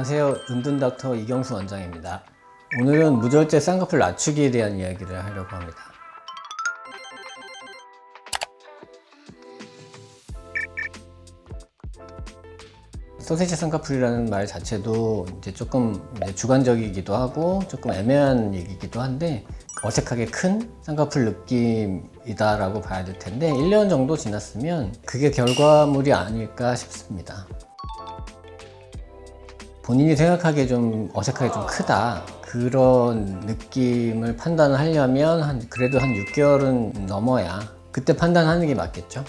안녕하세요. 은둔닥터 이경수 원장입니다. 오늘은 무절제 쌍꺼풀 낮추기에 대한 이야기를 하려고 합니다. 소세지 쌍꺼풀이라는 말 자체도 이제 조금 주관적이기도 하고 조금 애매한 얘기이기도 한데 어색하게 큰 쌍꺼풀 느낌이다라고 봐야 될 텐데 1년 정도 지났으면 그게 결과물이 아닐까 싶습니다. 본인이 생각하기에 좀 어색하게 좀 크다 그런 느낌을 판단을 하려면 그래도 한 6개월은 넘어야 그때 판단하는 게 맞겠죠.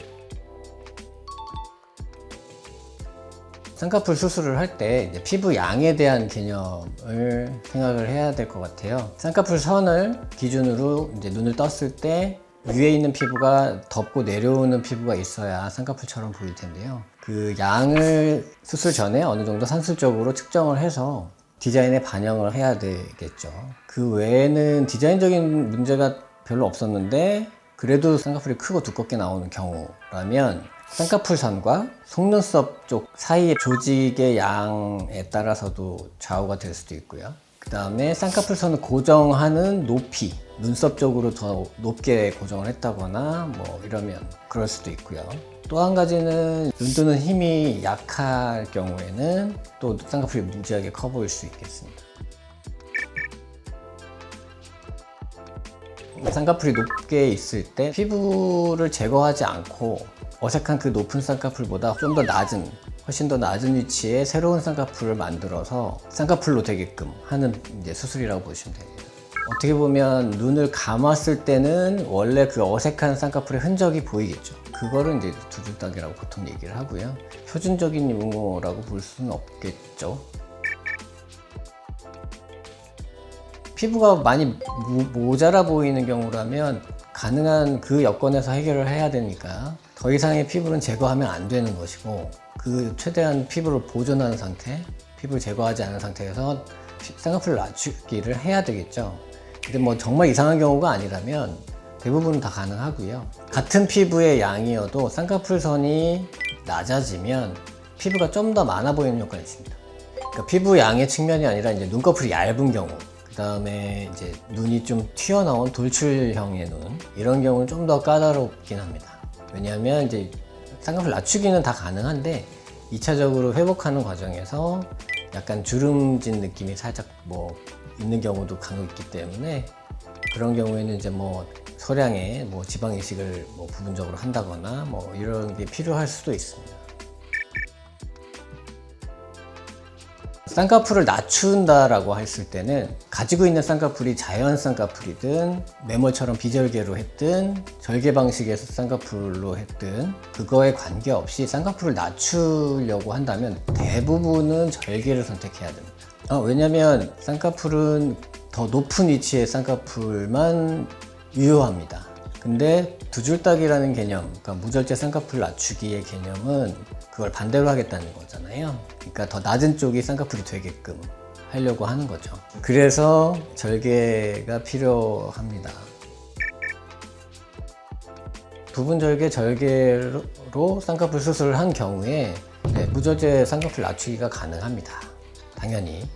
쌍꺼풀 수술을 할 때 피부 양에 대한 개념을 생각을 해야 될 것 같아요. 쌍꺼풀 선을 기준으로 이제 눈을 떴을 때 위에 있는 피부가 덮고 내려오는 피부가 있어야 쌍꺼풀처럼 보일 텐데요. 그 양을 수술 전에 어느 정도 산술적으로 측정을 해서 디자인에 반영을 해야 되겠죠. 그 외에는 디자인적인 문제가 별로 없었는데 그래도 쌍꺼풀이 크고 두껍게 나오는 경우라면 쌍꺼풀선과 속눈썹 쪽 사이의 조직의 양에 따라서도 좌우가 될 수도 있고요. 그 다음에 쌍꺼풀선을 고정하는 높이, 눈썹 쪽으로 더 높게 고정을 했다거나 뭐 이러면 그럴 수도 있고요. 또 한 가지는 눈 뜨는 힘이 약할 경우에는 또 쌍꺼풀이 무지하게 커 보일 수 있겠습니다. 쌍꺼풀이 높게 있을 때 피부를 제거하지 않고 어색한 그 높은 쌍꺼풀보다 좀 더 낮은, 훨씬 더 낮은 위치에 새로운 쌍꺼풀을 만들어서 쌍꺼풀로 되게끔 하는 이제 수술이라고 보시면 됩니다. 어떻게 보면 눈을 감았을 때는 원래 그 어색한 쌍꺼풀의 흔적이 보이겠죠. 그거를 이제 두줄딱이라고 보통 얘기를 하고요. 표준적인 용어라고 볼 수는 없겠죠. 피부가 많이 모자라 보이는 경우라면 가능한 그 여건에서 해결을 해야 되니까 더 이상의 피부는 제거하면 안 되는 것이고 그 최대한 피부를 보존하는 상태, 피부를 제거하지 않은 상태에서 쌍꺼풀 낮추기를 해야 되겠죠. 근데 뭐 정말 이상한 경우가 아니라면 대부분은 다 가능하고요. 같은 피부의 양이어도 쌍꺼풀 선이 낮아지면 피부가 좀 더 많아 보이는 효과가 있습니다. 그러니까 피부 양의 측면이 아니라 이제 눈꺼풀이 얇은 경우, 그 다음에 이제 눈이 좀 튀어나온 돌출형의 눈, 이런 경우는 좀 더 까다롭긴 합니다. 왜냐하면 이제 쌍꺼풀 낮추기는 다 가능한데 2차적으로 회복하는 과정에서 약간 주름진 느낌이 살짝 뭐 있는 경우도 간혹 있기 때문에 그런 경우에는 이제 뭐 소량의 뭐 지방 이식을 뭐 부분적으로 한다거나 뭐 이런 게 필요할 수도 있습니다. 쌍꺼풀을 낮춘다라고 했을 때는 가지고 있는 쌍꺼풀이 자연 쌍꺼풀이든 매몰처럼 비절개로 했든 절개 방식의 쌍꺼풀로 했든 그거에 관계없이 쌍꺼풀을 낮추려고 한다면 대부분은 절개를 선택해야 됩니다. 왜냐면 쌍꺼풀은 더 높은 위치의 쌍꺼풀만 유효합니다. 근데 두줄딱이라는 개념, 그러니까 무절제 쌍꺼풀 낮추기의 개념은 그걸 반대로 하겠다는 거잖아요. 그러니까 더 낮은 쪽이 쌍꺼풀이 되게끔 하려고 하는 거죠. 그래서 절개가 필요합니다. 부분 절개, 절개로 쌍꺼풀 수술을 한 경우에 무절제 쌍꺼풀 낮추기가 가능합니다. 당연히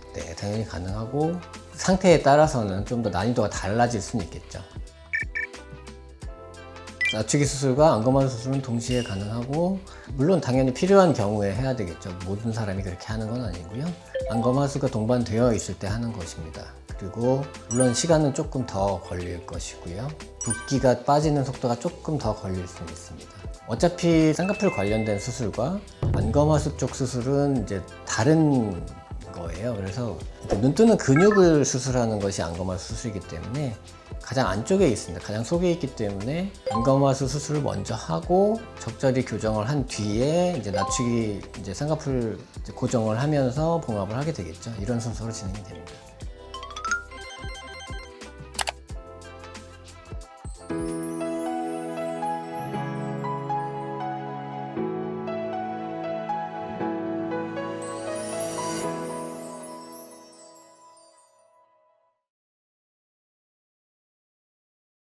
가능하고 상태에 따라서는 좀 더 난이도가 달라질 수는 있겠죠. 낮추기 수술과 안검하수 수술은 동시에 가능하고 물론 당연히 필요한 경우에 해야 되겠죠. 모든 사람이 그렇게 하는 건 아니고요. 안검하수가 동반되어 있을 때 하는 것입니다. 그리고 물론 시간은 조금 더 걸릴 것이고요. 붓기가 빠지는 속도가 조금 더 걸릴 수는 있습니다. 어차피 쌍꺼풀 관련된 수술과 안검하수 쪽 수술은 이제 다른 거예요. 그래서 눈 뜨는 근육을 수술하는 것이 안검하수 수술이기 때문에 가장 안쪽에 있습니다. 가장 속에 있기 때문에 안검하수 수술을 먼저 하고 적절히 교정을 한 뒤에 이제 낮추기 쌍꺼풀 고정을 하면서 봉합을 하게 되겠죠. 이런 순서로 진행이 됩니다.